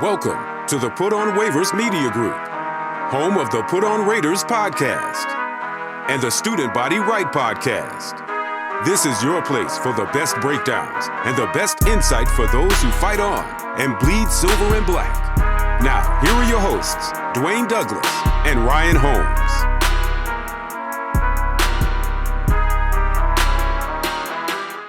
Welcome to the Put On Waivers Media Group, home of the Put On Raiders podcast and the Student Body Right podcast. This is your place for the best breakdowns and the best insight for those who fight on and bleed silver and black. Now, here are your hosts, Dwayne Douglas and Ryan Holmes.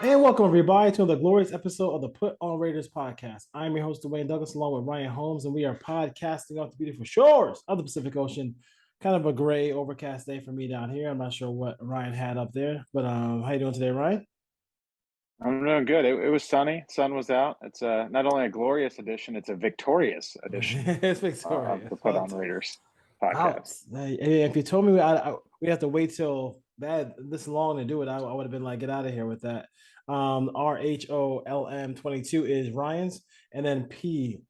And welcome, everybody, to the glorious episode of the Put On Raiders podcast. I'm your host, Dwayne Douglas, along with Ryan Holmes, and we are podcasting off the beautiful shores of the Pacific Ocean. Kind of a gray, overcast day for me down here. I'm not sure what Ryan had up there, but how you doing today, Ryan? I'm doing good. It was sunny. Sun was out. It's not only a glorious edition, it's a victorious edition. It's victorious. Of the Put On Raiders podcast. If you told me we have to wait till this long to do it, I would have been like, get out of here with that. RHOLM22 is Ryan's, and then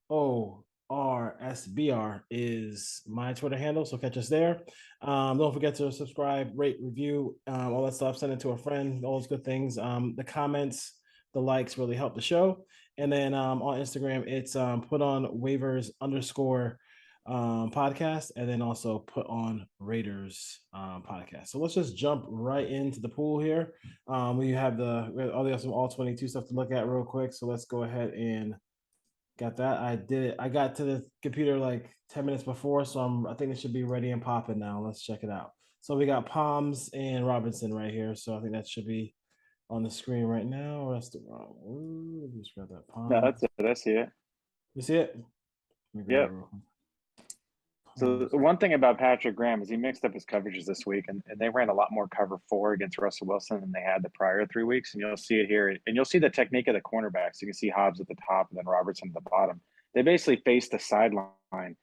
PORSBR is my Twitter handle. So catch us there. Don't forget to subscribe, rate, review, all that stuff. Send it to a friend. All those good things. The comments, the likes really help the show. And then on Instagram, it's Put On Waivers _. Podcast, and then also Put On Raiders podcast. So let's just jump right into the pool here. We have some all 22 stuff to look at real quick. So let's go ahead and got that. I did it. I got to the computer like 10 minutes before, so I think it should be ready and popping now. Let's check it out. So we got Palms and Robinson right here. So I think that should be on the screen right now. Or that's the wrong. Ooh, just grab that Palms. No, that's it. I see it. You see it? Yep. So the one thing about Patrick Graham is he mixed up his coverages this week, and they ran a lot more cover 4 against Russell Wilson than they had the prior 3 weeks. And you'll see it here, and you'll see the technique of the cornerbacks. You can see Hobbs at the top and then Robertson at the bottom. They basically face the sideline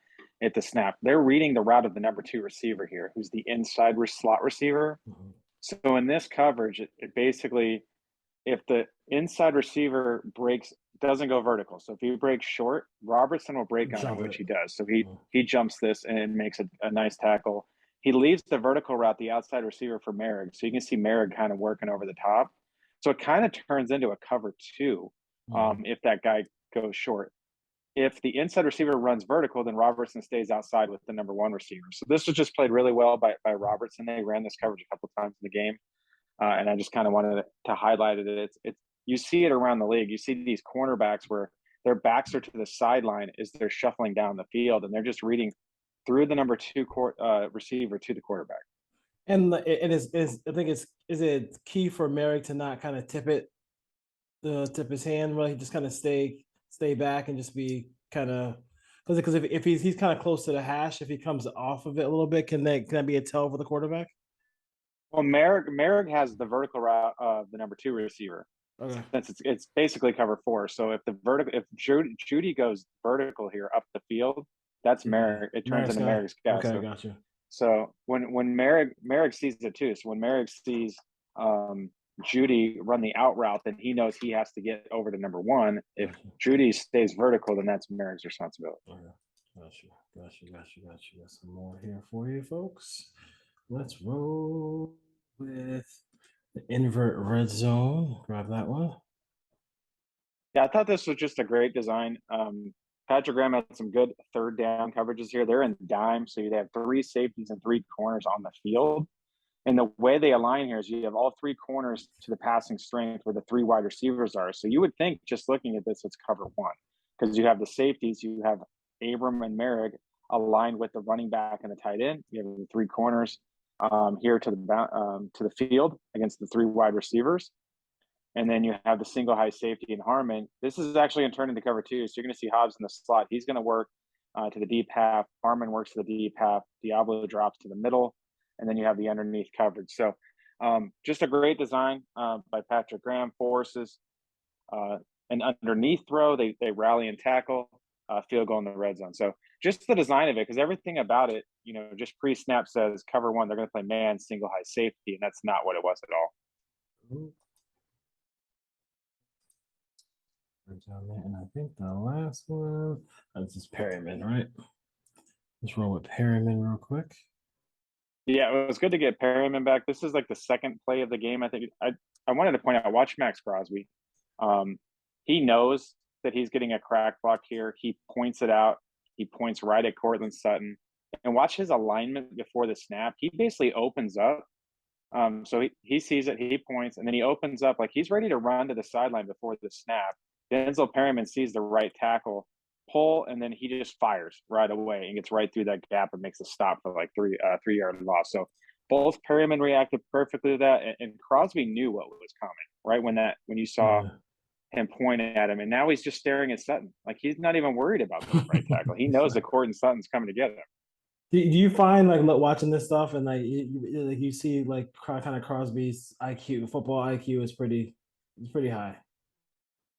at the snap. They're reading the route of the number 2 receiver here, who's the inside slot receiver. Mm-hmm. So in this coverage, it basically, if the inside receiver doesn't go vertical. So if he breaks short, Robertson will break on it, which he does. So he jumps this and makes a nice tackle. He leaves the vertical route, the outside receiver, for Merrick. So you can see Merrick kind of working over the top. So it kind of turns into a cover 2 if that guy goes short. If the inside receiver runs vertical, then Robertson stays outside with the number 1 receiver. So this was just played really well by Robertson. They ran this coverage a couple times in the game. And I just kind of wanted to highlight it. You see it around the league. You see these cornerbacks where their backs are to the sideline as they're shuffling down the field, and they're just reading through the number 2 receiver to the quarterback. And it is I think is it key for Merrick to not kind of tip his hand, really, just kind of stay back and just be kind of, because if he's kind of close to the hash, if he comes off of it a little bit, can that be a tell for the quarterback? Well, Merrick has the vertical route of the number 2 receiver. Okay. Since it's basically cover 4. So if Judy goes vertical here up the field, that's Merrick. It turns into Merrick's guy. Okay, gotcha. So when Merrick sees it too. So when Merrick sees Judy run the out route, then he knows he has to get over to number 1. If Judy stays vertical, then that's Merrick's responsibility. Okay. Gotcha. Got some more here for you folks. Let's roll with the Invert Red Zone. Grab that one. Yeah, I thought this was just a great design. Patrick Graham had some good third down coverages here. They're in dime, so you'd have 3 safeties and 3 corners on the field. And the way they align here is you have all 3 corners to the passing strength where the 3 wide receivers are. So you would think, just looking at this, it's cover 1, because you have the safeties, you have Abram and Merrick aligned with the running back and the tight end. You have the 3 corners here to the field against the 3 wide receivers. And then you have the single high safety in Harmon. This is actually going to turn into cover 2. So you're going to see Hobbs in the slot. He's going to work to the deep half. Harmon works to the deep half. Diablo drops to the middle. And then you have the underneath coverage. So just a great design by Patrick Graham. Forces an underneath throw. They rally and tackle, field goal in the red zone. So just the design of it, because everything about it, just pre-snap says cover 1. They're going to play man, single high safety, and that's not what it was at all. And I think the last one, this is Perryman, right? Let's roll with Perryman real quick. Yeah, it was good to get Perryman back. This is like the second play of the game. I think I wanted to point out, watch Max Crosby. He knows that he's getting a crack block here. He points it out. He points right at Cortland Sutton. And watch his alignment before the snap. He basically opens up. So he sees it, he points, and then he opens up like he's ready to run to the sideline before the snap. Denzel Perryman sees the right tackle, pull, and then he just fires right away and gets right through that gap and makes a stop for like 3-yard loss. So both Perryman reacted perfectly to that, and Crosby knew what was coming, right? When you saw him pointing at him, and now he's just staring at Sutton. Like he's not even worried about the right tackle. He knows that Cortland Sutton's coming to get him. Do you find like watching this stuff and like you see like kind of Crosby's IQ, football IQ is pretty high.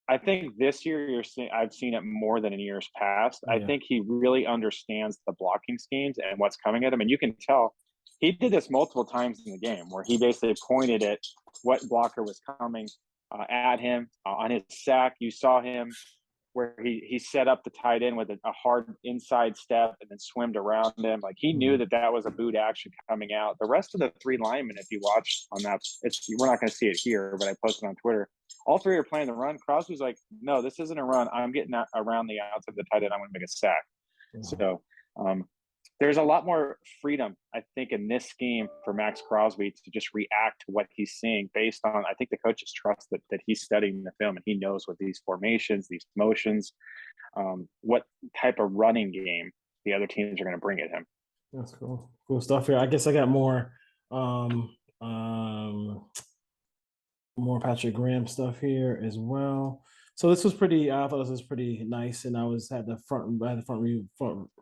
I think this year I've seen it more than in years past. I think he really understands the blocking schemes and what's coming at him, and you can tell he did this multiple times in the game where he basically pointed at what blocker was coming at him on his sack. You saw him where he set up the tight end with a hard inside step and then swimmed around him. Like he knew that was a boot action coming out. The rest of the three linemen, if you watch on that, we're not going to see it here, but I posted on Twitter. All three are playing the run. Crosby's like, no, this isn't a run. I'm getting around the outside of the tight end. I'm going to make a sack. So there's a lot more freedom, I think, in this scheme for Max Crosby to just react to what he's seeing based on, I think the coaches trust that he's studying the film and he knows what these formations, these motions, what type of running game the other teams are going to bring at him. That's cool. Cool stuff here. I guess I got more Patrick Graham stuff here as well. So this was pretty. I thought this was pretty nice, and I had the front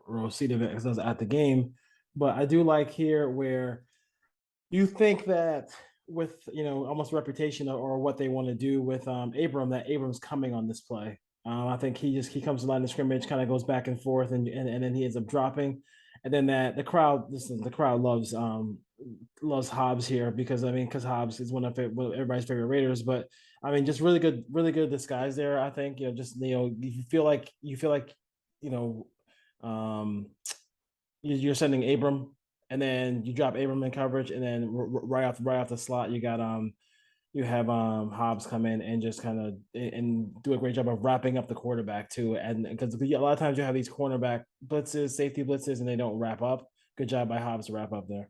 row seat of it because I was at the game. But I do like here where you think that with almost reputation or what they want to do with Abram, that Abram's coming on this play. I think he comes to line of scrimmage, kind of goes back and forth, and then he ends up dropping, and then the crowd loves Hobbs here because Hobbs is one of everybody's favorite Raiders. But I mean, just really good disguise there. I think you feel like you're sending Abram, and then you drop Abram in coverage, and then right off the slot you have Hobbs come in and just kind of and do a great job of wrapping up the quarterback too. And because a lot of times you have these cornerback blitzes, safety blitzes, and they don't wrap up. Good job by Hobbs to wrap up there.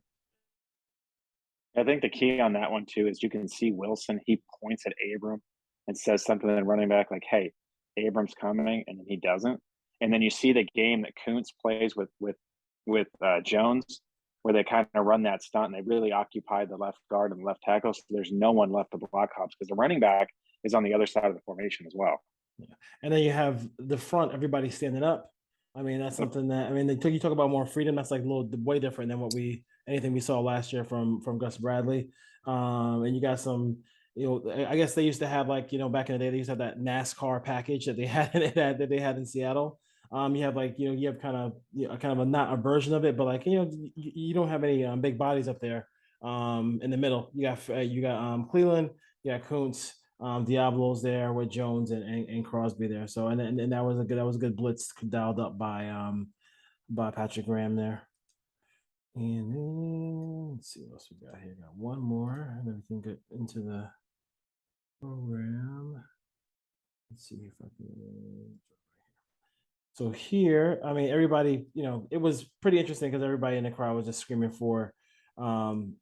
I think the key on that one too is you can see Wilson. He points at Abram and says something to the running back like, "Hey, Abram's coming," and then he doesn't. And then you see the game that Kuntz plays with Jones, where they kind of run that stunt and they really occupy the left guard and the left tackle. So there's no one left to block Hobbs because the running back is on the other side of the formation as well. Yeah. And then you have the front, everybody standing up. I mean, that's something that you talk about more freedom. That's like way different than anything we saw last year from Gus Bradley. And you got some, I guess they used to have back in the day, they used to have that NASCAR package that they had in Seattle. You have you have kind of a not a version of it, but you don't have any big bodies up there. In the middle, you got Cleveland, you got Kuntz, Diablo's there with Jones and Crosby there. So and that was a good blitz dialed up by Patrick Graham there. And then let's see what else we got here. Got one more, and then we can get into the program. Let's see if I can. So here, I mean, everybody, it was pretty interesting because everybody in the crowd was just screaming for Devontae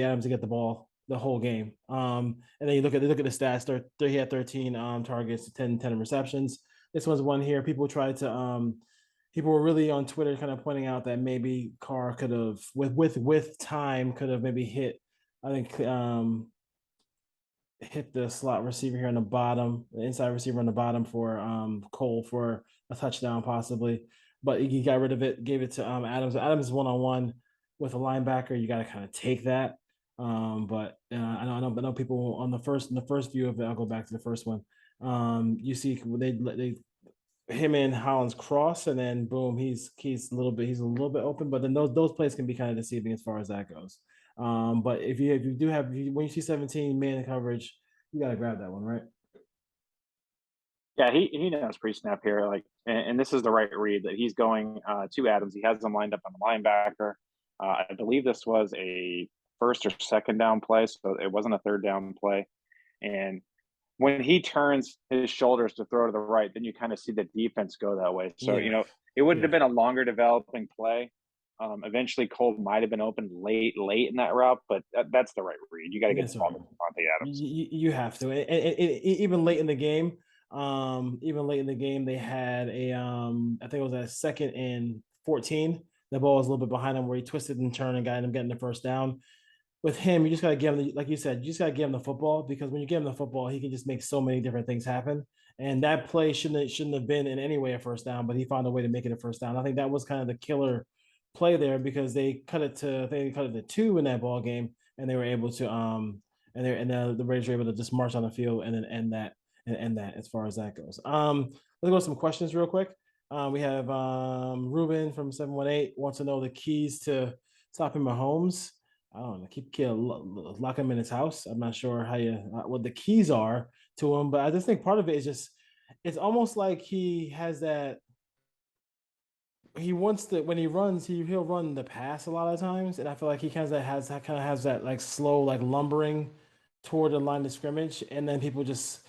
Adams to get the ball the whole game. And then you look at the stats. He had 13 targets, 10 receptions. This was one here. People were really on Twitter kind of pointing out that maybe Carr could have, with time, could have maybe hit, I think, hit the slot receiver here on the bottom, the inside receiver on the bottom for Cole for a touchdown possibly. But he got rid of it, gave it to Adams. Adams one-on-one with a linebacker. You got to kind of take that. But I know people on the first view of it. I'll go back to the first one. You see they him and Hollins cross, and then boom, he's a little bit open. But then those plays can be kind of deceiving as far as that goes. But if you do have when you see 17 man coverage, you got to grab that one, right? Yeah, he knows pre-snap here, and this is the right read that he's going to Adams. He has them lined up on the linebacker. I believe this was a first or second down play, so it wasn't a third down play. And when he turns his shoulders to throw to the right, then you kind of see the defense go that way. So, Yeah. it would have been a longer developing play. Eventually Cole might have been open late in that route, but that's the right read. You got to get That's the ball right. to Devontae Adams. You have to. And even late in the game, they had I think it was a 2nd and 14. The ball was a little bit behind him where he twisted and turned and got him getting the first down. With him, you just got to give him, like you said, you just got to give him the football, because when you give him the football, he can just make so many different things happen. And that play shouldn't have been in any way a first down, but he found a way to make it a first down. I think that was kind of the killer play there, because they cut it to, I think they cut it to 2 in that ball game, and they were able to the Raiders were able to just march on the field and then end that as far as that goes. Let's go to some questions real quick. We have Ruben from 718 wants to know the keys to stopping Mahomes. I don't know, lock him in his house. I'm not sure what the keys are to him, but I just think part of it is just, it's almost like he has that, he wants to, when he runs, he'll run the pass a lot of times, and I feel like he kind of has that like slow, like lumbering toward the line of scrimmage, and then people just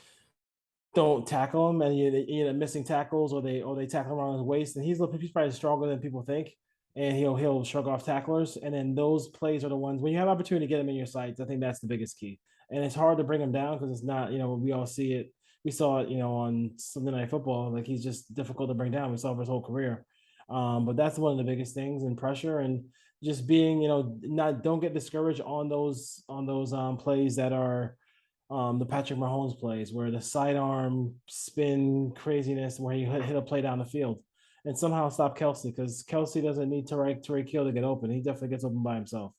don't tackle him, and you end up missing tackles, or they tackle him around his waist, and he's probably stronger than people think, and he'll shrug off tacklers, and then those plays are the ones when you have opportunity to get him in your sights. I think that's the biggest key, and it's hard to bring him down because it's not, we all see it. We saw it, on Sunday Night Football. Like, he's just difficult to bring down. We saw it for his whole career. But that's one of the biggest things, and pressure, and just being, don't get discouraged on those plays that are the Patrick Mahomes plays, where the sidearm spin craziness, where he hit a play down the field, and somehow stop Kelsey, because Kelsey doesn't need Tyreek Hill to get open. He definitely gets open by himself.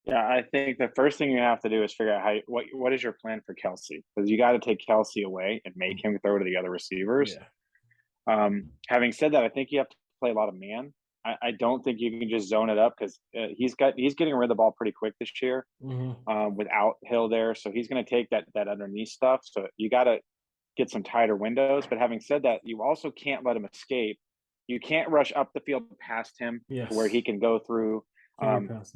Yeah, I think the first thing you have to do is figure out what is your plan for Kelsey, because you got to take Kelsey away and make him throw to the other receivers. Yeah. Having said that, I think you have to play a lot of man. I don't think you can just zone it up, because he's getting rid of the ball pretty quick this year without Hill there. So he's going to take that underneath stuff. So you got to get some tighter windows. But having said that, you also can't let him escape. You can't rush up the field past him to where he can go through,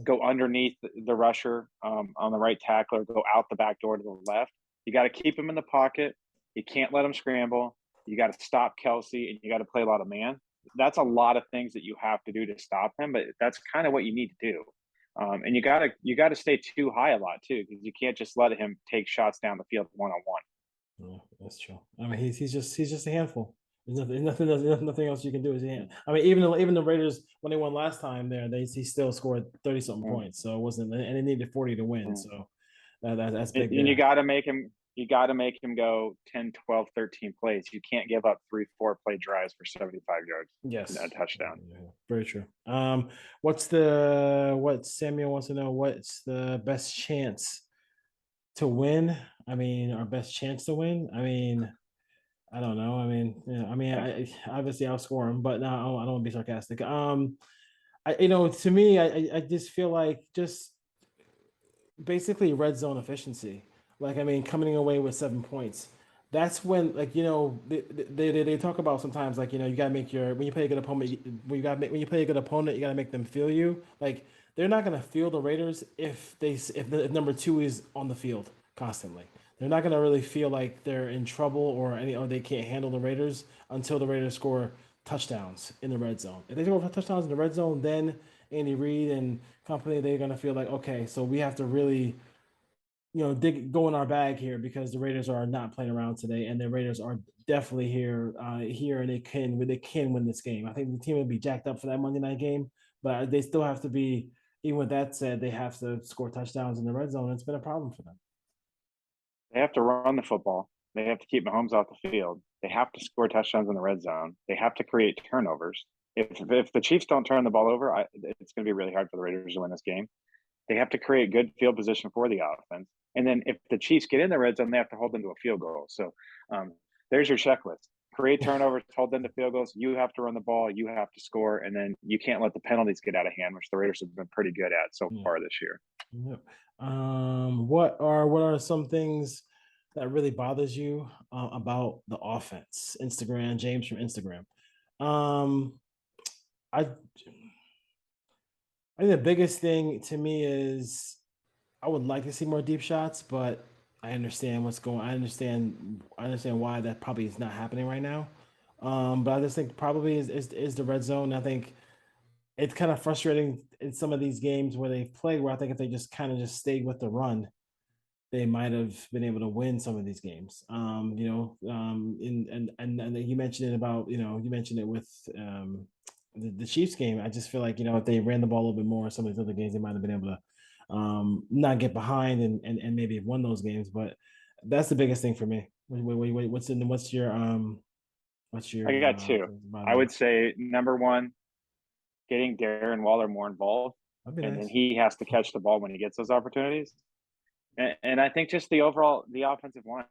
go underneath the rusher on the right tackle, or go out the back door to the left. You got to keep him in the pocket. You can't let him scramble. You got to stop Kelsey, and you got to play a lot of man. That's a lot of things that you have to do to stop him, but that's kind of what you need to do. And you gotta stay too high a lot too, because you can't just let him take shots down the field one-on-one. Yeah, that's true. I mean, he's just a handful. There's nothing else you can do. I mean, even the Raiders, when they won last time, he still scored 30-something points. So it wasn't, and they needed 40 to win. So that's big. And you got to make him go 10, 12, 13 plays. You can't give up 3-4 play drives for 75 yards. Yes, a touchdown. Yeah, very true. What Samuel wants to know? What's the best chance to win? I mean, our best chance to win. I mean, I don't know. I mean, I obviously I'll score him, but no, I don't want to be sarcastic. To me, I just feel like just basically red zone efficiency. Like, I mean, coming away with 7 points. That's when, like, they talk about sometimes, like, you got to make when you play a good opponent, when you play a good opponent, you got to make them feel you. Like, they're not going to feel the Raiders if number 2 is on the field constantly. They're not going to really feel like they're in trouble or they can't handle the Raiders until the Raiders score touchdowns in the red zone. If they score touchdowns in the red zone, then Andy Reid and company, they're going to feel like, okay, so we have to really, go in our bag here, because the Raiders are not playing around today, and the Raiders are definitely here, and they can win this game. I think the team will be jacked up for that Monday night game, but they still have to be. Even with that said, they have to score touchdowns in the red zone. It's been a problem for them. They have to run the football. They have to keep Mahomes off the field. They have to score touchdowns in the red zone. They have to create turnovers. If the Chiefs don't turn the ball over, it's going to be really hard for the Raiders to win this game. They have to create good field position for the offense. And then if the Chiefs get in the red zone, they have to hold them to a field goal. So there's your checklist. Create turnovers, hold them to field goals. You have to run the ball. You have to score. And then you can't let the penalties get out of hand, which the Raiders have been pretty good at so far this year. Yep. What are some things that really bothers you about the offense? Instagram, James from Instagram. I think the biggest thing to me is I would like to see more deep shots, but I understand what's going. I understand why that probably is not happening right now. But I just think probably is the red zone. I think it's kind of frustrating in some of these games where they've played. Where I think if they just kind of just stayed with the run, they might have been able to win some of these games. And you mentioned it about you mentioned it with the Chiefs game. I just feel like if they ran the ball a little bit more, some of these other games they might have been able to not get behind and maybe have won those games. But that's the biggest thing for me. What's I your got two. I would say number one, getting Darren Waller more involved, that'd be and then nice. he has to catch the ball when he gets those opportunities. And I think just the offensive line.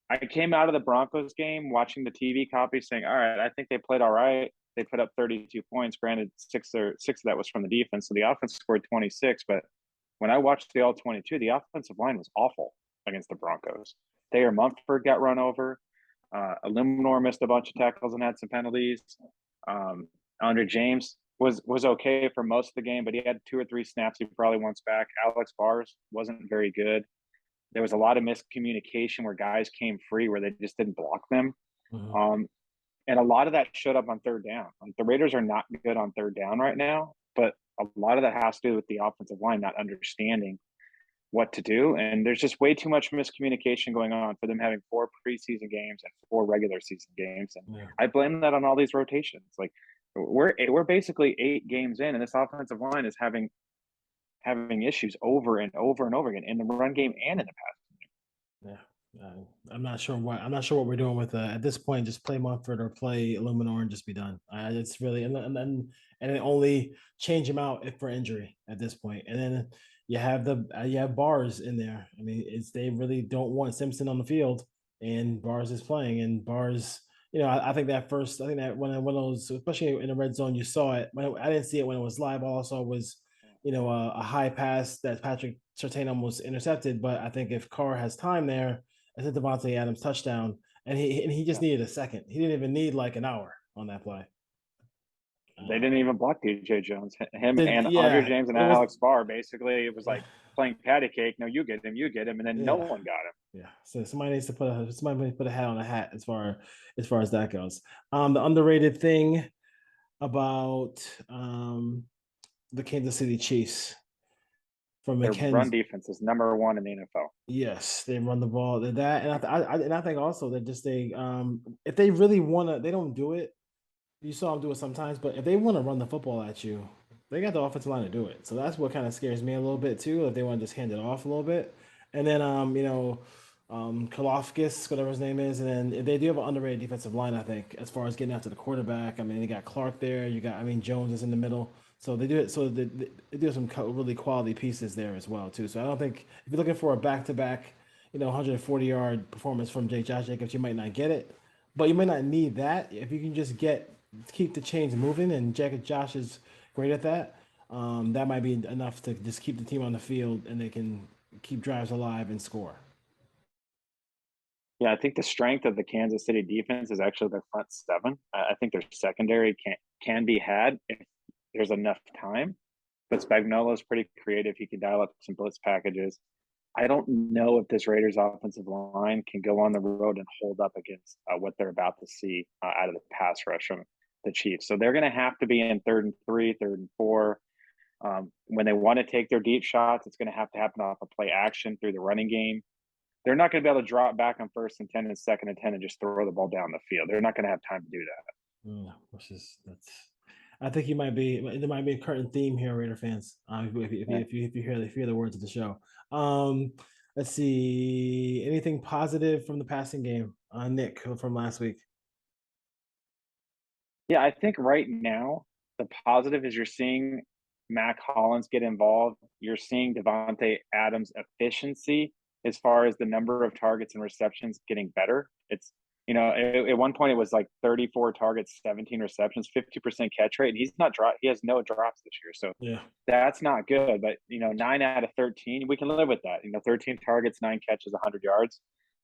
I came out of the Broncos game watching the TV copy saying, all right, I think they played all right. They put up 32 points. Granted, six of that was from the defense. So the offense scored 26. But when I watched the all 22, the offensive line was awful against the Broncos. Thayer Mumford got run over. Illuminor missed a bunch of tackles and had some penalties. Andre James was okay for most of the game, but he had 2 or 3 snaps he probably wants back. Alex Bars wasn't very good. There was a lot of miscommunication where guys came free where they just didn't block them. Mhm. And a lot of that showed up on third down. Like the Raiders are not good on third down right now, but a lot of that has to do with the offensive line not understanding what to do. And there's just way too much miscommunication going on for them having 4 preseason games and 4 regular season games. And Yeah. I blame that on all these rotations. Like we're basically 8 games in, and this offensive line is having issues over and over and over again in the run game and in the pass. Yeah. I'm not sure what we're doing with at this point. Just play Mumford or play Illuminor and just be done. It's really and then only change him out if for injury at this point. And then you have Bars in there. I mean, they really don't want Simpson on the field, and Bars is playing, and Bars. I think that when of those, especially in the red zone, you saw it. I didn't see it when it was live. All I saw was a high pass that Patrick Surtain almost intercepted. But I think if Carr has time there, I said Devontae Adams touchdown, and he just needed a second. He didn't even need like an hour on that play. They didn't even block DJ Jones. Him and Andre Yeah, James and it was Alex Barr basically it was like playing patty cake. No, you get him, and then no yeah. one got him. Yeah, so somebody needs to put a hat on a hat as far as that goes. The underrated thing about the Kansas City Chiefs from Their run McKenzie. defense is number 1 in the NFL. Yes, they run the ball. That and I think also that just if they really want to, they don't do it. You saw them do it sometimes, but if they want to run the football at you, they got the offensive line to do it. So that's what kind of scares me a little bit too. If they want to just hand it off a little bit, and then Kalofkis, whatever his name is, and then they do have an underrated defensive line. I think as far as getting out to the quarterback. I mean, they got Clark there. Jones is in the middle. So they do it. So they do some really quality pieces there as well too. So I don't think if you're looking for a back-to-back, 140-yard performance from Josh Jacobs, you might not get it, but you might not need that if you can just keep the chains moving, and Josh is great at that. That might be enough to just keep the team on the field, and they can keep drives alive and score. Yeah, I think the strength of the Kansas City defense is actually their front 7. I think their secondary can be had if there's enough time. But Spagnuolo is pretty creative. He can dial up some blitz packages. I don't know if this Raiders offensive line can go on the road and hold up against what they're about to see out of the pass rush from the Chiefs. So they're going to have to be in 3rd and 3, 3rd and 4. When they want to take their deep shots, it's going to have to happen off a play action through the running game. They're not going to be able to drop back on 1st and 10 and 2nd and 10 and just throw the ball down the field. They're not going to have time to do that. That's. I think there might be a current theme here, Raider fans. If you hear the words of the show. Let's see. Anything positive from the passing game, Nick, from last week? Yeah, I think right now the positive is you're seeing Mac Hollins get involved. You're seeing Devontae Adams' efficiency as far as the number of targets and receptions getting better. It's at one point it was like 34 targets, 17 receptions, 50% catch rate, and he's not drop. He has no drops this year, so Yeah, that's not good. But 9 out of 13, we can live with that. 13 targets, 9 catches, 100 yards.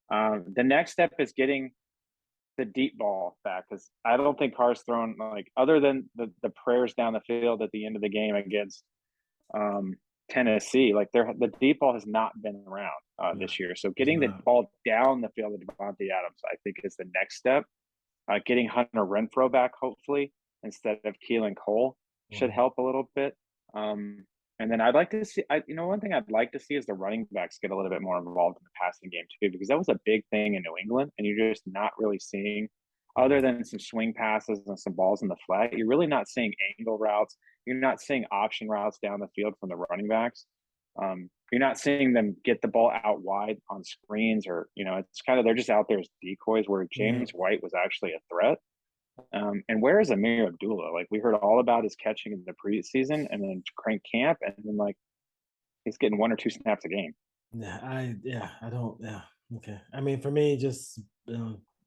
The next step is getting the deep ball back, because I don't think Carr's thrown, like, other than the prayers down the field at the end of the game against Tennessee, like the deep ball has not been around. this year. So getting the ball down the field with Devontae Adams, I think, is the next step. Getting Hunter Renfrow back, hopefully, instead of Keelan Cole should help a little bit. And then I'd like to see, one thing I'd like to see is the running backs get a little bit more involved in the passing game too, because that was a big thing in New England, and you're just not really seeing, other than some swing passes and some balls in the flat, you're really not seeing angle routes. You're not seeing option routes down the field from the running backs. You're not seeing them get the ball out wide on screens, or it's kind of, they're just out there as decoys, where James White was actually a threat. And where is Amir Abdullah? Like, we heard all about his catching in the preseason and then crank camp, and then he's getting 1 or 2 snaps a game. Okay. I mean, for me, just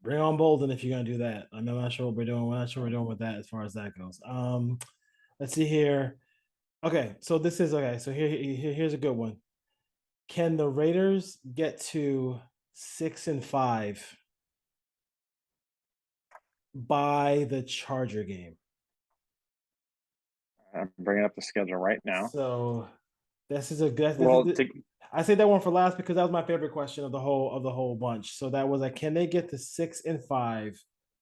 bring on Bolden if you're gonna do that. I'm not sure what we're doing. We're not sure what we're doing with that as far as that goes. Let's see here. Okay, so this is okay. So here's a good one. Can the Raiders get to 6-5 by the Charger game? I'm bringing up the schedule right now. So this is a good. I say that one for last because that was my favorite question of the whole bunch. So that was like, can they get to 6-5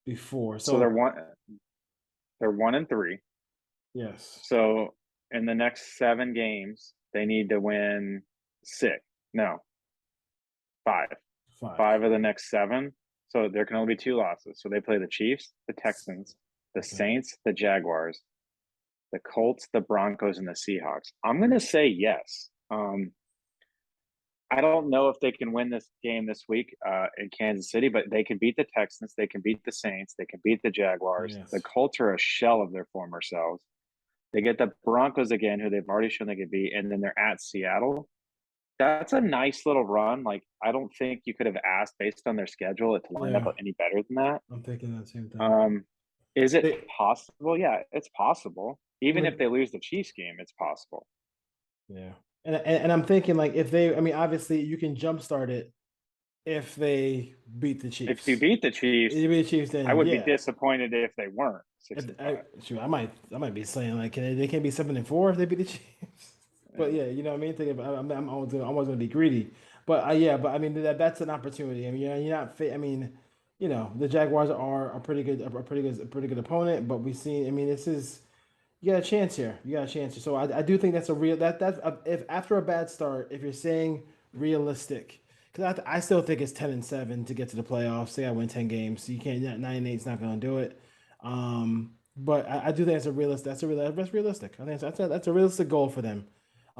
before? So they're 1-3. Yes. So in the next 7 games, they need to win 5. 5 of the next 7. So there can only be 2 losses. So they play the Chiefs, the Texans, the Saints, the Jaguars, the Colts, the Broncos, and the Seahawks. I'm going to say yes. I don't know if they can win this game this week in Kansas City, but they can beat the Texans. They can beat the Saints. They can beat the Jaguars. Yes. The Colts are a shell of their former selves. They get the Broncos again, who they've already shown they could beat, and then they're at Seattle. That's a nice little run. Like, I don't think you could have asked, based on their schedule, it to line up any better than that. I'm thinking that same thing. Is it possible? Yeah, it's possible. Even if they lose the Chiefs game, it's possible. Yeah. And I'm thinking, like, if they, I mean, obviously you can jumpstart it if they beat the Chiefs. If you beat the Chiefs, then I would be disappointed if they weren't 6-5. I might be saying, like, they can't be 7-4 if they beat the Chiefs. But yeah, you know what I mean. Thinking about, I'm always going to be greedy. But but I mean, that's an opportunity. I mean, you're not. I mean, the Jaguars are a pretty good opponent. But we've seen. I mean, you got a chance here. So I do think that's a real if after a bad start, if you're saying realistic, because I still think it's 10-7 to get to the playoffs. Say I win 10 games, so you can't 9-8 is not going to do it. But I do think it's realistic. That's realistic. I think that's a realistic goal for them.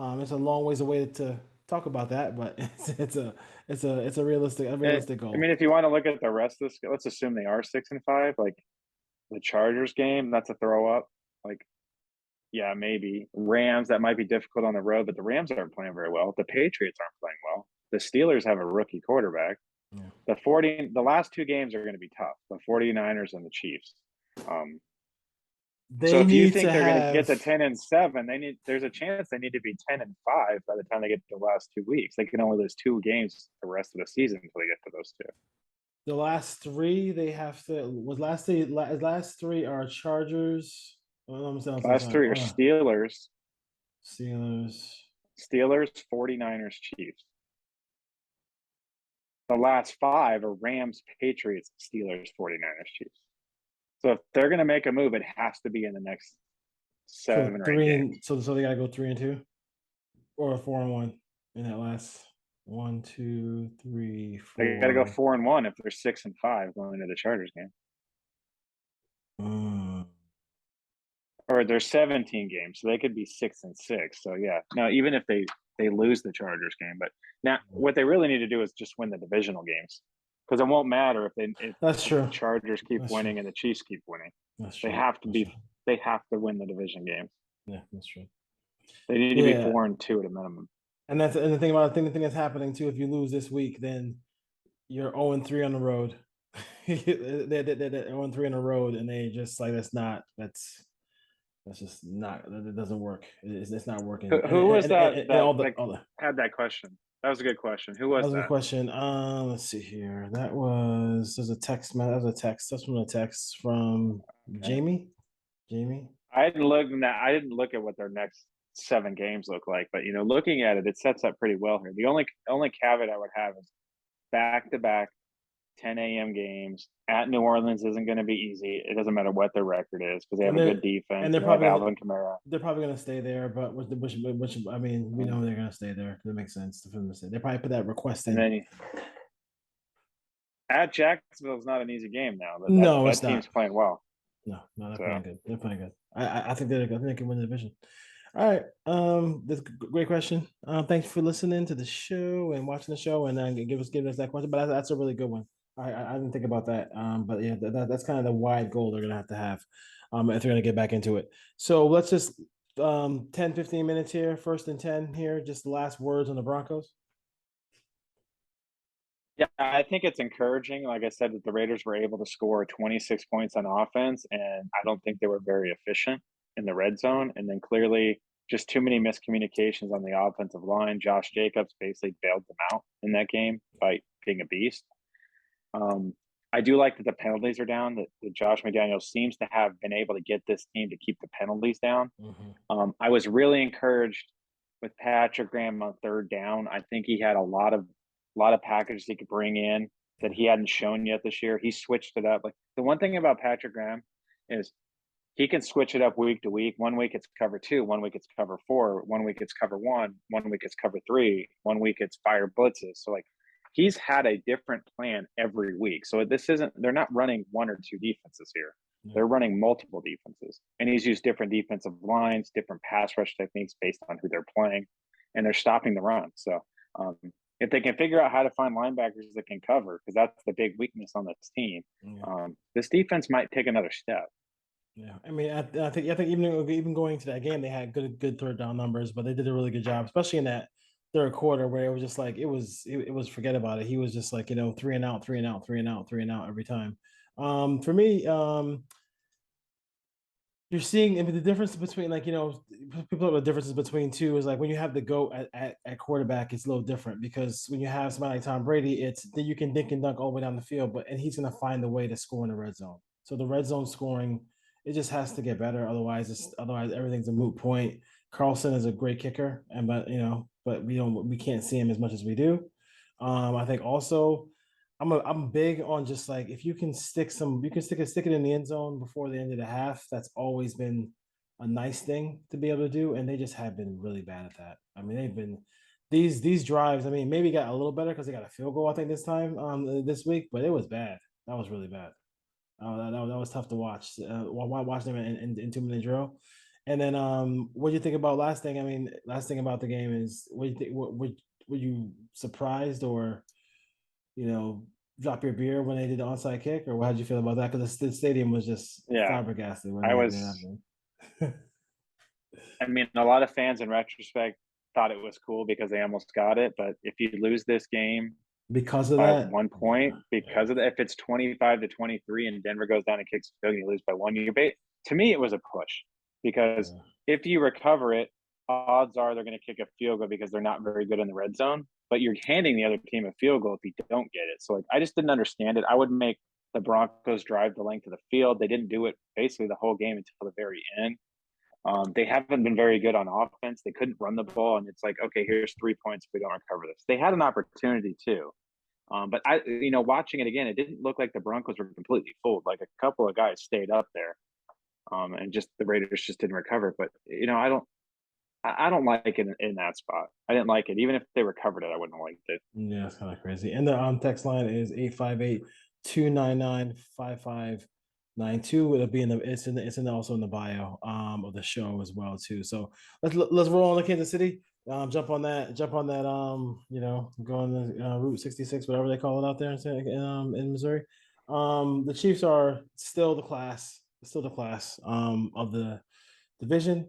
It's a long ways away to talk about that, but it's a realistic goal. I mean, if you want to look at the rest of this, let's assume they are 6-5. Like the Chargers game, that's a throw up. Like, yeah, maybe Rams, that might be difficult on the road, but the Rams aren't playing very well. The Patriots aren't playing well. The Steelers have a rookie quarterback. Yeah. The last 2 games are going to be tough. The 49ers and the Chiefs. So if you think they're going to get to 10-7, there's a chance they need to be 10-5 by the time they get to the last 2 weeks. They can only lose 2 games the rest of the season until they get to those 2. The last 3 they have to last 3 are Chargers. Last 3 are Steelers, 49ers, Chiefs. The last 5 are Rams, Patriots, Steelers, 49ers, Chiefs. So if they're going to make a move, it has to be in the next 7 or 8 games. So they got to go 3-2 or 4-1 in that last 1, 2, 3, 4. They got to go 4-1 if they're 6-5 going into the Chargers game. Or they're 17 games, so they could be 6-6. So yeah, no, even if they lose the Chargers game, but now what they really need to do is just win the divisional games, because it won't matter if that's true. The Chargers keep winning and the Chiefs keep winning. That's true. They have to win the division games. Yeah, that's true. They need to be 4-2 at a minimum. And the thing that's happening too. If you lose this week, then you're 0-3 on the road. They're 0-3 on the road, and they just like that's just not. That doesn't work. It's not working. Who was that had that question? That was a good question. Who was that? That was a good question. Let's see here. There's a text. That was a text. That's from a text from Jamie. I didn't look at what their next 7 games look like. But looking at it, it sets up pretty well here. The only caveat I would have is back-to-back 10 a.m. games at New Orleans isn't going to be easy. It doesn't matter what their record is because they have a good defense. And they're they have probably Alvin Kamara. They're probably going to stay there, but which I mean, we know they're going to stay there. That makes sense for them to stay. They probably put that request in. And then at Jacksonville is not an easy game now. That team's not. Playing well. No, they're playing good. They're playing good. I think they can win the division. All right. That's a great question. Thanks for listening to the show and watching the show and give us that question. But that's a really good one. I didn't think about that. But yeah, that's kind of the wide goal they're gonna have if they're gonna get back into it. So let's just 10, 15 minutes here, 1st and 10 here. Just the last words on the Broncos. Yeah, I think it's encouraging. Like I said, that the Raiders were able to score 26 points on offense, and I don't think they were very efficient in the red zone. And then clearly, just too many miscommunications on the offensive line. Josh Jacobs basically bailed them out in that game by being a beast. I do like that the penalties are down, that Josh McDaniels seems to have been able to get this team to keep the penalties down. Mm-hmm. I was really encouraged with Patrick Graham on 3rd down. I think he had a lot of packages he could bring in that he hadn't shown yet this year. He switched it up. Like the one thing about Patrick Graham is he can switch it up week to week. 1 week it's cover 2, 1 week it's cover 4, 1 week it's cover 1, 1 week it's cover 3, 1 week it's fire blitzes. So like he's had a different plan every week. So they're not running 1 or 2 defenses here. Yeah. They're running multiple defenses. And he's used different defensive lines, different pass rush techniques based on who they're playing, and they're stopping the run. So if they can figure out how to find linebackers that can cover, because that's the big weakness on this team, this defense might take another step. Yeah, I mean, I think even going to that game, they had good 3rd down numbers, but they did a really good job, especially in that 3rd quarter where it was just like it was forget about it. He was just like 3 and out, 3 and out, 3 and out, 3 and out every time. For me, you're seeing the difference between people have the differences between two is like when you have the GOAT at quarterback, it's a little different because when you have somebody like Tom Brady, it's that you can dink and dunk all the way down the field, and he's going to find a way to score in the red zone. So the red zone scoring, it just has to get better. Otherwise everything's a moot point. Carlson is a great kicker, but we can't see him as much as we do. I think also I'm big on just like if you can stick it in the end zone before the end of the half. That's always been a nice thing to be able to do, and they just have been really bad at that. I mean, they've been these drives. I mean, maybe got a little better because they got a field goal I think this time this week, but it was bad. That was really bad. That was tough to watch. While watching them in 2-minute drill. And then what do you think about last thing about the game is what do you think? Were you surprised or drop your beer when they did the onside kick, or how did you feel about that? Because the stadium was just flabbergasted. I mean, a lot of fans in retrospect thought it was cool because they almost got it, but if you lose this game because of that 1 point, because of that, if it's 25-23 and Denver goes down and kicks field and you lose by 1, to me it was a push because if you recover it, odds are they're going to kick a field goal because they're not very good in the red zone, but you're handing the other team a field goal if you don't get it. So like, I just didn't understand it. I would make the Broncos drive the length of the field. They didn't do it basically the whole game until the very end. They haven't been very good on offense. They couldn't run the ball, and it's like, okay, here's 3 points if we don't recover this. They had an opportunity too. But watching it again, it didn't look like the Broncos were completely fooled. Like a couple of guys stayed up there, and just the Raiders just didn't recover. But I don't like it in that spot. I didn't like it. Even if they recovered it, I wouldn't have liked it. Yeah, it's kind of crazy. And the text line is 858-299-5592. It'll be also in the bio of the show as well too. So let's roll on to Kansas City. Jump on that. Go on the Route 66, whatever they call it out there in Missouri. The Chiefs are still the class of the division.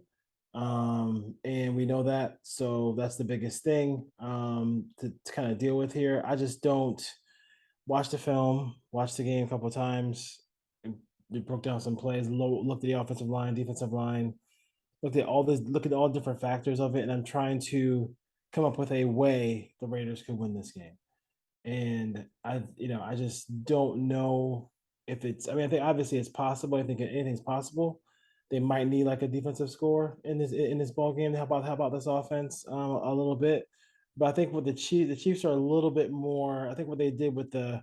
And we know that, so that's the biggest thing to kind of deal with here. I just don't watch the film, watch the game a couple of times. We broke down some plays, looked at the offensive line, defensive line, look at all different factors of it, and I'm trying to come up with a way the Raiders could win this game. And I just don't know if it's. I mean, I think obviously it's possible. I think anything's possible. they might need like a defensive score in this ball game to help out this offense a little bit. But I think with the Chiefs are a little bit more. I think what they did with the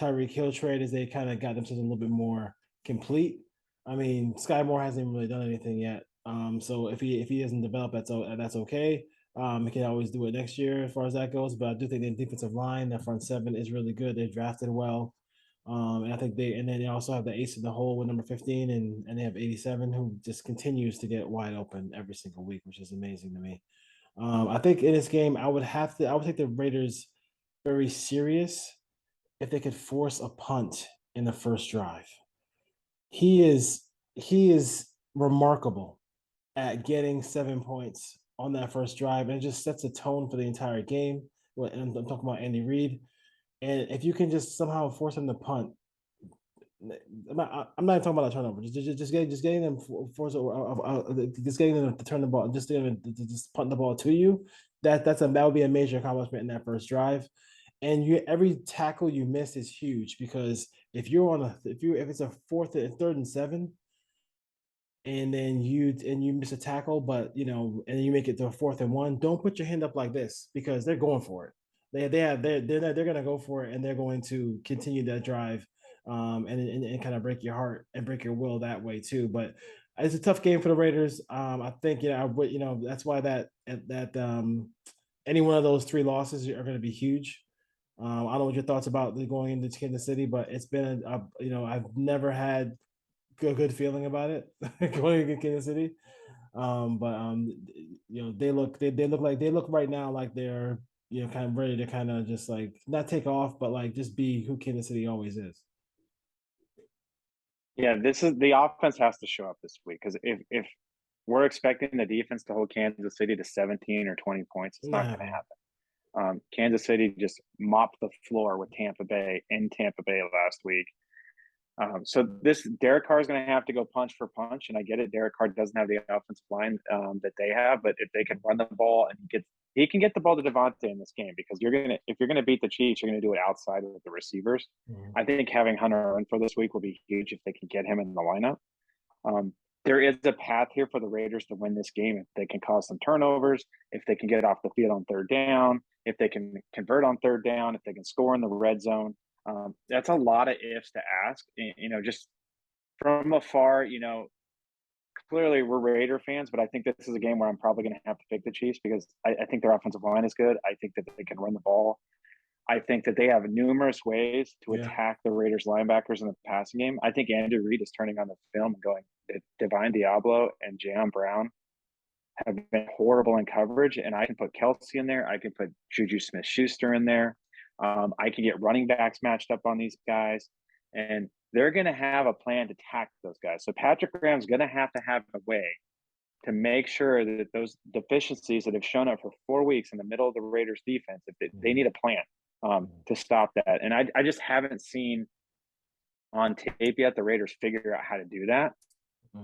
Tyreek Hill trade is they kind of got themselves a little bit more complete. I mean, Sky Moore hasn't even really done anything yet. So if he doesn't develop, that's okay. He can always do it next year as far as that goes. But I do think the defensive line, the front seven is really good. They drafted well. And I think and then they also have the ace in the hole with number 15, and they have 87, who just continues to get wide open every single week, which is amazing to me. I think in this game, I would take the Raiders very serious if they could force a punt in the first drive. He is remarkable at getting 7 points on that first drive, and it just sets a tone for the entire game. And I'm talking about Andy Reid. And if you can just somehow force him to punt, I'm not even talking about a turnover. Just getting them just getting them to turn the ball, just punt the ball to you. That would be a major accomplishment in that first drive. And every tackle you miss is huge, because if it's a third and 7, and then you miss a tackle, but and then you make it to a 4th and 1, don't put your hand up like this, because they're going for it. They're going to go for it, and they're going to continue that drive, and kind of break your heart and break your will that way too. But it's a tough game for the Raiders. I think that's why that any one of those 3 losses are going to be huge. I don't know what your thoughts about going into Kansas City, but it's been I've never had a good feeling about it going against Kansas City. They look right now like they're kind of ready to kind of just like not take off, but like just be who Kansas City always is. Yeah, this is the offense has to show up this week, because if we're expecting the defense to hold Kansas City to 17 or 20 points, it's not going to happen. Kansas City just mopped the floor with Tampa Bay in Tampa Bay last week. So this Derek Carr is going to have to go punch for punch, and I get it. Derek Carr doesn't have the offensive line that they have, but if they can run the ball and he can get the ball to Devontae in this game, because if you're gonna beat the Chiefs, you're gonna do it outside of the receivers. Mm-hmm. I think having Hunter for this week will be huge if they can get him in the lineup. There is a path here for the Raiders to win this game if they can cause some turnovers, if they can get off the field on 3rd down, if they can convert on 3rd down, if they can score in the red zone. That's a lot of ifs to ask. Just from afar, clearly we're Raider fans, but I think this is a game where I'm probably going to have to pick the Chiefs, because I think their offensive line is good. I think that they can run the ball. I think that they have numerous ways to attack the Raiders linebackers in the passing game. I think Andy Reid is turning on the film and going, Divine Diablo and Jayon Brown have been horrible in coverage, and I can put Kelsey in there. I can put Juju Smith-Schuster in there. I can get running backs matched up on these guys, and they're going to have a plan to tackle those guys. So Patrick Graham's going to have a way to make sure that those deficiencies that have shown up for 4 weeks in the middle of the Raiders defense, if they need a plan to stop that. And I just haven't seen on tape yet the Raiders figure out how to do that.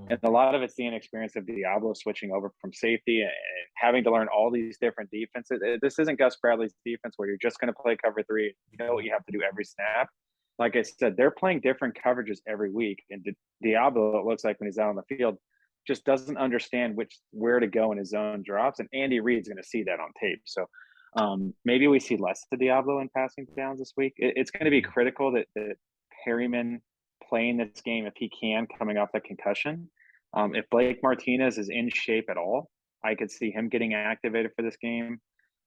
And a lot of it's the inexperience of Diablo switching over from safety and having to learn all these different defenses. This isn't Gus Bradley's defense where you're just going to play cover 3. You know what you have to do every snap. Like I said, they're playing different coverages every week. And Diablo, it looks like when he's out on the field, just doesn't understand where to go in his zone drops. And Andy Reid's going to see that on tape. So maybe we see less of Diablo in passing downs this week. It's going to be critical that Perryman playing this game if he can, coming off that concussion. If Blake Martinez is in shape at all, I could see him getting activated for this game.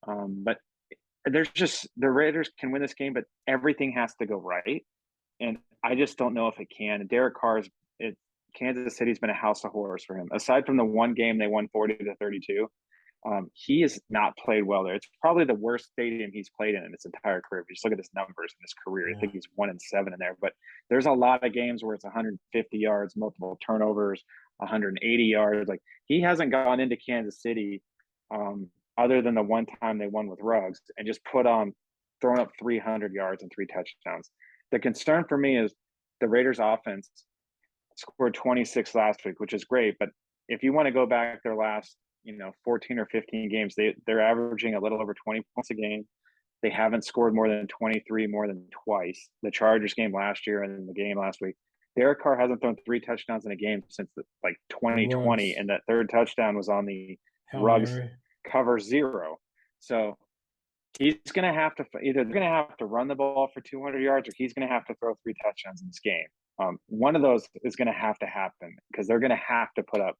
But the Raiders can win this game, but everything has to go right. And I just don't know if it can. Derek Carr's Kansas City's been a house of horrors for him. Aside from the one game they won 40-32, he has not played well there. It's probably the worst stadium he's played in his entire career. If you just look at his numbers in his career, I think he's 1-7 in there. But there's a lot of games where it's 150 yards, multiple turnovers, 180 yards. Like, he hasn't gone into Kansas City other than the one time they won with Ruggs and just thrown up 300 yards and 3 touchdowns. The concern for me is the Raiders offense scored 26 last week, which is great. But if you want to go back their last 14 or 15 games, they're averaging a little over 20 points a game. They haven't scored more than 23 more than twice. The Chargers game last year and the game last week, Derek Carr hasn't thrown 3 touchdowns in a game since 2020, Ruggs. and that third touchdown was on the Hail Ruggs Mary. cover 0. So he's going to have to either they're going to have to run the ball for 200 yards or he's going to have to throw 3 touchdowns in this game. One of those is going to have to happen because they're going to have to put up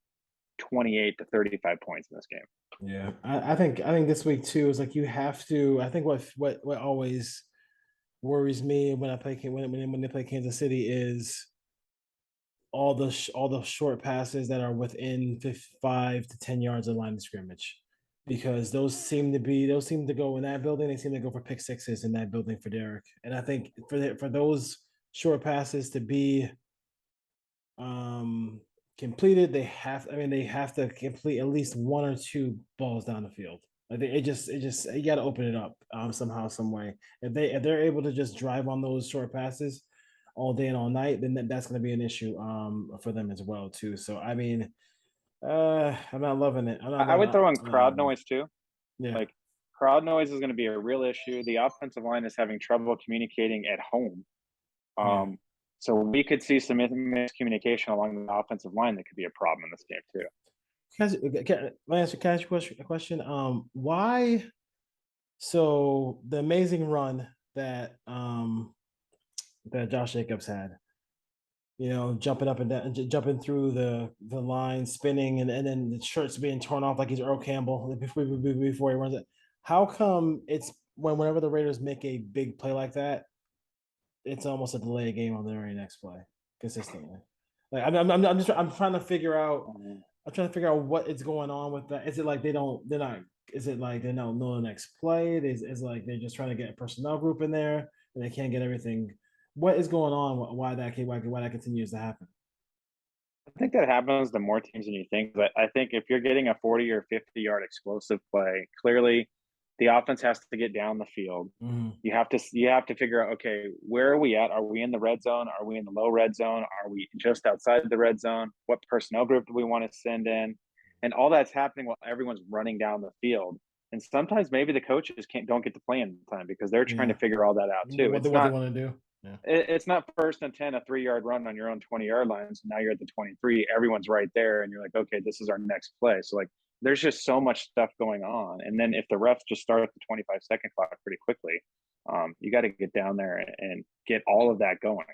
28 to 35 points in this game. Yeah, I think this week too is like you have to. I think what always worries me when I play when they play Kansas City is all the short passes that are within 5 to 10 yards of line of scrimmage, because those seem to go in that building. They seem to go for pick sixes in that building for Derek, and I think for those short passes to be completed, they have to complete at least 1 or 2 balls down the field. Like it just you got to open it up somehow, some way. If they're able to just drive on those short passes all day and all night, then that's going to be an issue for them as well too. So I mean, I'm not loving it. I would throw in crowd noise too. Yeah. Like crowd noise is going to be a real issue. The offensive line is having trouble communicating at home. So we could see some miscommunication along the offensive line that could be a problem in this game too. Can I ask you a question? Why? So the amazing run that Josh Jacobs had, jumping up and down, jumping through the line, spinning, and then the shirt's being torn off like he's Earl Campbell before he runs it. How come it's whenever the Raiders make a big play like that, it's almost a delay game on the very next play consistently? Like I'm trying to figure out. I'm trying to figure out what is going on with that. Is it like they're not? Is it like they don't know the next play? Is like they're just trying to get a personnel group in there and they can't get everything? What is going on? Why that continues to happen? I think that happens to more teams than you think. But I think if you're getting a 40 or 50-yard explosive play, clearly the offense has to get down the field. Mm-hmm. You have to figure out, okay, where are we at? Are we in the red zone? Are we in the low red zone? Are we just outside the red zone? What personnel group do we want to send in? And all that's happening while everyone's running down the field. And sometimes maybe the coaches don't get to play in time because they're trying to figure all that out too. What they want to do. Yeah. It's not 1st and 10, a 3-yard run on your own 20-yard line. So now you're at the 23. Everyone's right there, and you're like, okay, this is our next play. So like, there's just so much stuff going on. And then if the refs just start at the 25-second clock pretty quickly, you got to get down there and get all of that going.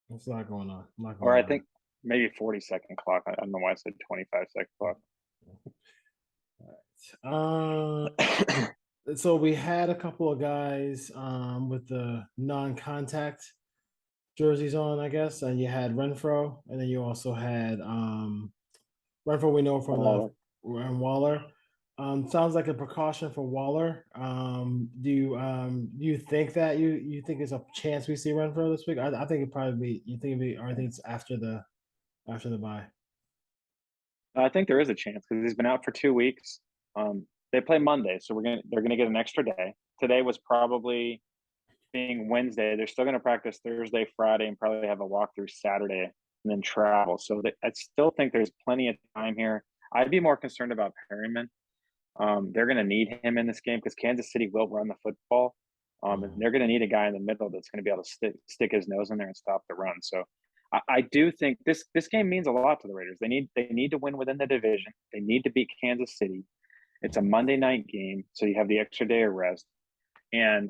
It's not going on. Or I think maybe 40-second clock. I don't know why I said 25-second clock. All right. So we had a couple of guys with the non-contact jerseys on, I guess, and you had Renfro, and then you also had Renfro. We know from Waller. Sounds like a precaution for Waller. Do you think that you think there's a chance we see Renfro this week? I think it probably be. You think it'd be, or I think it's after the bye. I think there is a chance because he's been out for 2 weeks. They play Monday, so they're gonna get an extra day. Today was probably being Wednesday. They're still gonna practice Thursday, Friday, and probably have a walkthrough Saturday and then travel. So I still think there's plenty of time here. I'd be more concerned about Perryman. They're gonna need him in this game because Kansas City will run the football. And they're gonna need a guy in the middle that's gonna be able to stick his nose in there and stop the run. So I do think this game means a lot to the Raiders. They need to win within the division. They need to beat Kansas City. It's a Monday night game, so you have the extra day of rest, and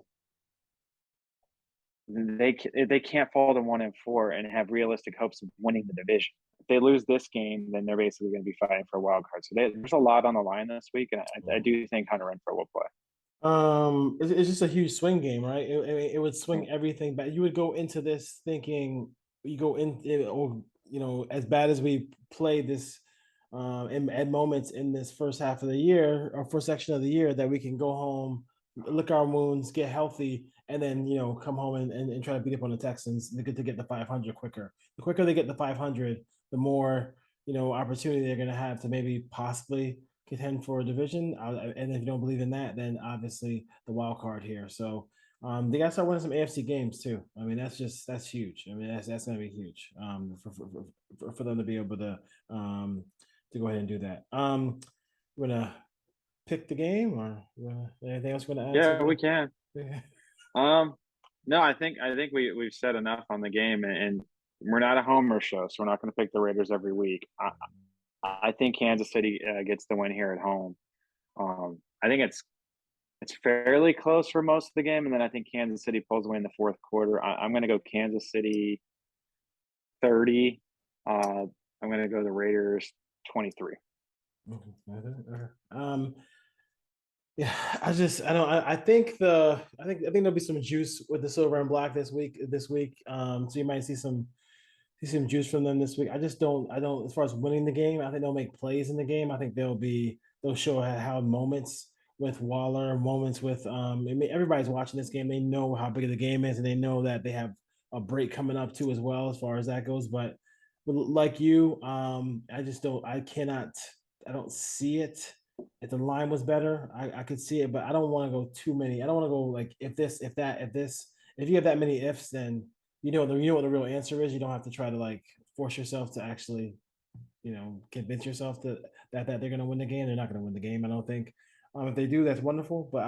they can't fall to 1-4 and have realistic hopes of winning the division. If they lose this game, then they're basically going to be fighting for a wild card. So there's a lot on the line this week, and I do think Hunter Renfrow will play. It's just a huge swing game, right? It would swing everything back. You would go into this thinking as bad as we play this. At moments in this first half of the year or first section of the year, that we can go home, lick our wounds, get healthy, and then come home and try to beat up on the Texans to get the 500 quicker. The quicker they get the 500, the more opportunity they're going to have to maybe possibly contend for a division. And if you don't believe in that, then obviously the wild card here. So they got to start winning some AFC games too. I mean, that's huge. I mean, that's going to be huge for them to be able to go ahead and do that. We're gonna pick the game, or anything else we're gonna add? Yeah, we can. No, I think we've said enough on the game, and we're not a homer show, so we're not going to pick the Raiders every week. I think Kansas City gets the win here at home. I think it's fairly close for most of the game, and then I think Kansas City pulls away in the fourth quarter. I'm going to go Kansas City 30. I'm going to go the Raiders 23. Yeah, I think there'll be some juice with the silver and black this week. So you might see some juice from them this week. I don't as far as winning the game, I think they'll make plays in the game. I think they'll show how moments with Waller, moments with I mean, everybody's watching this game. They know how big of the game is, and they know that they have a break coming up too as well, as far as that goes. But like you, I don't see it. If the line was better, I could see it, but I don't want to go too many. I don't want to go like if this, if that, if this. If you have that many ifs, then you know what the real answer is. You don't have to try to like force yourself to actually, convince yourself that they're going to win the game. They're not going to win the game, I don't think. If they do, that's wonderful. But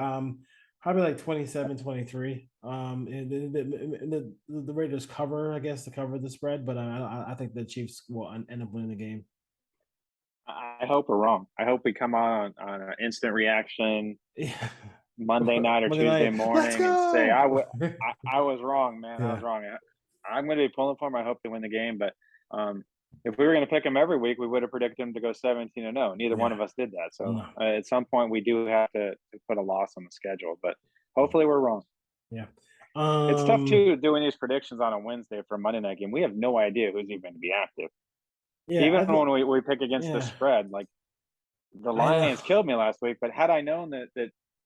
probably like 27-23. The Raiders cover, I guess, to cover the spread, but I think the Chiefs will end up winning the game. I hope we're wrong. I hope we come on an instant reaction Monday night or Tuesday morning and say I was wrong, man. Yeah. I was wrong. I'm going to be pulling for them. I hope they win the game. But if we were going to pick them every week, we would have predicted them to go 17-0. Neither one of us did that. So at some point, we do have to put a loss on the schedule. But hopefully, we're wrong. Yeah. It's tough too doing these predictions on a Wednesday for a Monday night game. We have no idea who's even going to be active. Yeah, even when we pick against the spread, like the Lions killed me last week. But had I known that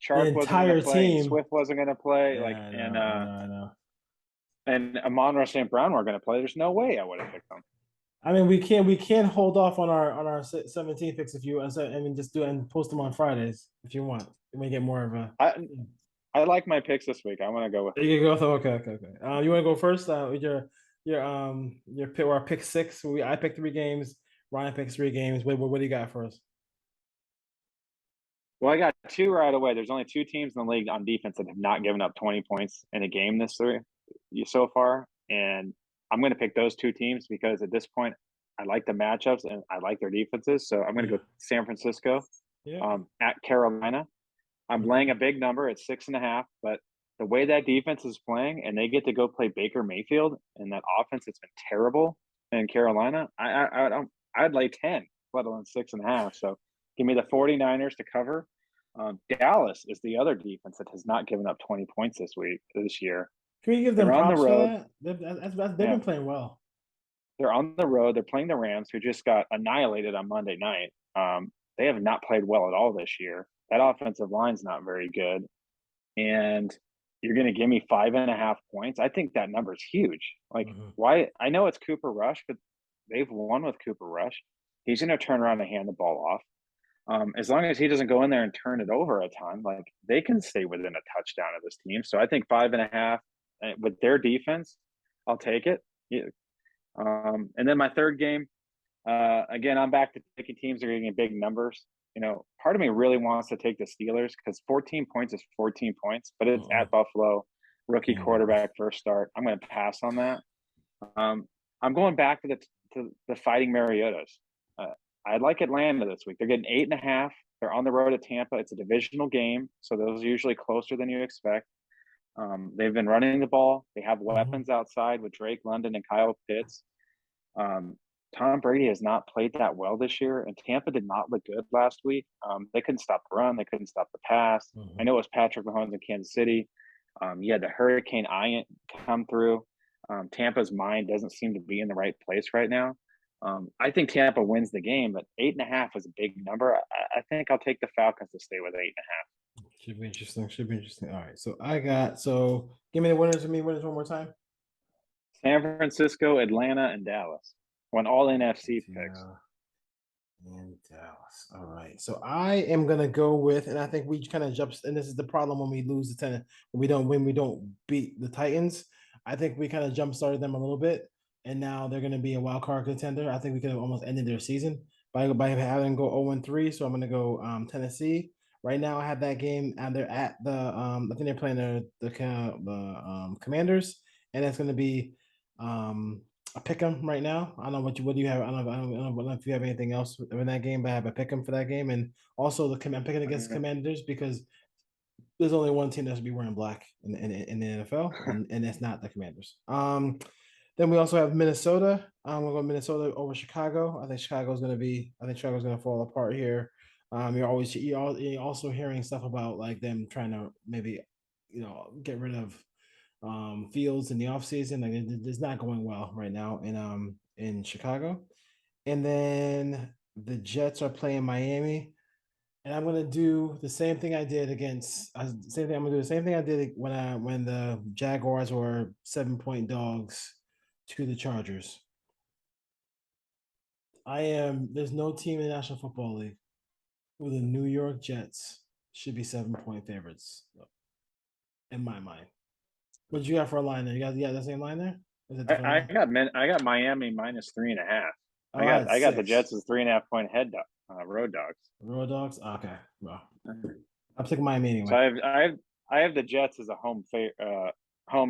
Chark wasn't going to play, Swift wasn't going to play, I know. And Amon-Ra St. Brown weren't going to play, there's no way I would have picked them. I mean, we can hold off on our 17 picks if you. I mean, just do it and post them on Fridays if you want. You may get more of a. I like my picks this week. I want to go with. You go. Okay. You want to go first? With your pick or pick 6. I picked 3 games. Ryan picks 3 games. What do you got for us? Well, I got 2 right away. There's only 2 teams in the league on defense that have not given up 20 points in a game so far, and I'm going to pick those 2 teams because at this point, I like the matchups and I like their defenses. So I'm going to go San Francisco at Carolina. I'm laying a big number at 6.5, but the way that defense is playing and they get to go play Baker Mayfield and that offense that's been terrible in Carolina, I'd lay 10, let alone 6.5. So give me the 49ers to cover. Dallas is the other defense that has not given up 20 points this year. Can we give them props for that? They've been playing well. They're on the road. They're playing the Rams, who just got annihilated on Monday night. They have not played well at all this year. That offensive line's not very good. And you're going to give me 5.5 points? I think that number is huge. Like, why? I know it's Cooper Rush, but they've won with Cooper Rush. He's going to turn around and hand the ball off. As long as he doesn't go in there and turn it over a ton, like they can stay within a touchdown of this team. So I think 5.5 with their defense, I'll take it. Yeah. And then my third game, again, I'm back to taking teams that are getting big numbers. Part of me really wants to take the Steelers because 14 points is 14 points, but it's at Buffalo, rookie quarterback, first start. I'm going to pass on that. I'm going back to the Fighting Mariotas. I like Atlanta this week. They're getting 8.5. They're on the road at Tampa. It's a divisional game, so those are usually closer than you expect. They've been running the ball. They have weapons outside with Drake London and Kyle Pitts. Tom Brady has not played that well this year, and Tampa did not look good last week. They couldn't stop the run. They couldn't stop the pass. I know it was Patrick Mahomes in Kansas City. You had the Hurricane Ian come through. Tampa's mind doesn't seem to be in the right place right now. I think Tampa wins the game, but 8.5 is a big number. I think I'll take the Falcons to stay with 8.5. Should be interesting. All right. So give me the winners one more time. San Francisco, Atlanta, and Dallas. One all NFC picks. And Dallas. All right. So I am gonna go with, and I think we kind of jumps, and this is the problem when we lose the 10, when we don't beat the Titans. I think we kind of jump started them a little bit, and now they're gonna be a wild card contender. I think we could have almost ended their season by having them go 0-3. So I'm gonna go Tennessee. Right now, I have that game, and they're at the I think they're playing the Commanders, and it's gonna be a pick 'em right now. I don't know what do you have. I don't know if you have anything else in that game, but I have a pick 'em for that game, and also I'm picking against the Commanders because there's only one team that should be wearing black in the NFL, and that's not the Commanders. Then we also have Minnesota. We're going Minnesota over Chicago. I think Chicago's going to fall apart here. You're also hearing stuff about like them trying to maybe, get rid of Fields in the offseason. Like it's not going well right now in Chicago. And then the Jets are playing Miami. And I'm gonna do the same thing I did same thing. I'm gonna do the same thing I did when the Jaguars were 7-point dogs to the Chargers. There's no team in the National Football League where the New York Jets should be 7-point favorites, in my mind. What did you got for a line there? You got the same line there? I got Miami minus 3.5. Oh, I got the 6. Jets as 3.5-point road dogs. Road dogs. Okay, well, I'm taking Miami anyway. So I have the Jets as a home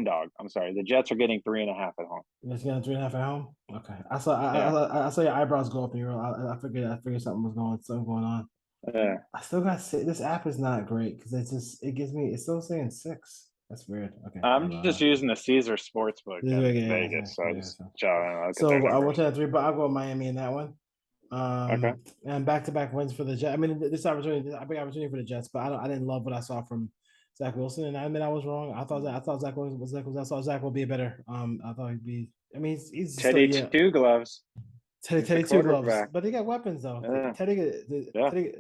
dog. I'm sorry, the Jets are getting 3.5 at home. Let's get 3.5 at home. Okay, I saw your eyebrows go up, and I figured something was going on. Yeah, I still got this app is not great because it's still saying 6. That's weird. Okay, I'm just using the Caesar Sportsbook in Vegas, so I will tell you 3, but I'll go Miami in that one. Okay. And back-to-back wins for the Jets. I mean, this opportunity, a big opportunity for the Jets, but I didn't love what I saw from Zach Wilson, and I admit I was wrong. I thought Zach would be better. I thought he'd be. I mean, he's Teddy still, two gloves. Teddy two gloves, but they got weapons though. Yeah. Teddy, this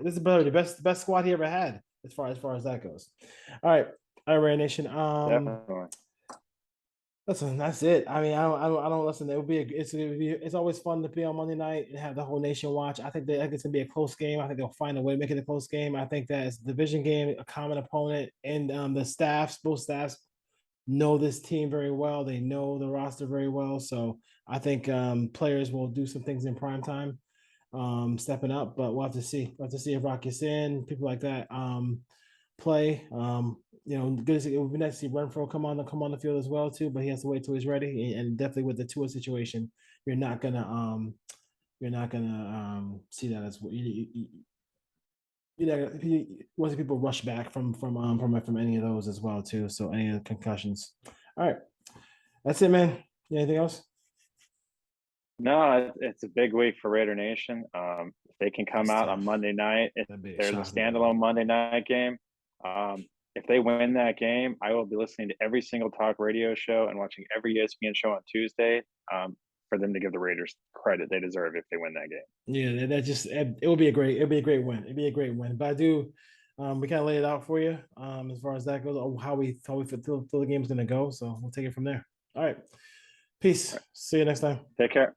is better. The best squad he ever had, as far as that goes. All right, Raider Nation. Definitely. Listen, that's it. I mean, I don't listen. It's always fun to be on Monday night and have the whole nation watch. I think it's gonna be a close game. I think they'll find a way to make it a close game. I think that it's a division game, a common opponent, and both staffs know this team very well. They know the roster very well. So I think players will do some things in prime time, stepping up. But we'll have to see. We'll have to see if Rock Sin, people like that, play. Good. It would be nice to see Renfro come on the field as well too, but he has to wait till he's ready. And definitely with the Tua situation, you're not gonna see that as well. Want to see people rush back from any of those as well too. So any of the concussions. All right, that's it, man. Anything else? No, it's a big week for Raider Nation. If they can come out on Monday night, there's a standalone Monday night game. If they win that game, I will be listening to every single talk radio show and watching every ESPN show on Tuesday for them to give the Raiders credit they deserve if they win that game. Yeah, it will be a great win. It'd be a great win. But I do, we kind of lay it out for you as far as that goes, how we feel the game's going to go. So we'll take it from there. All right. Peace. See you next time. Take care.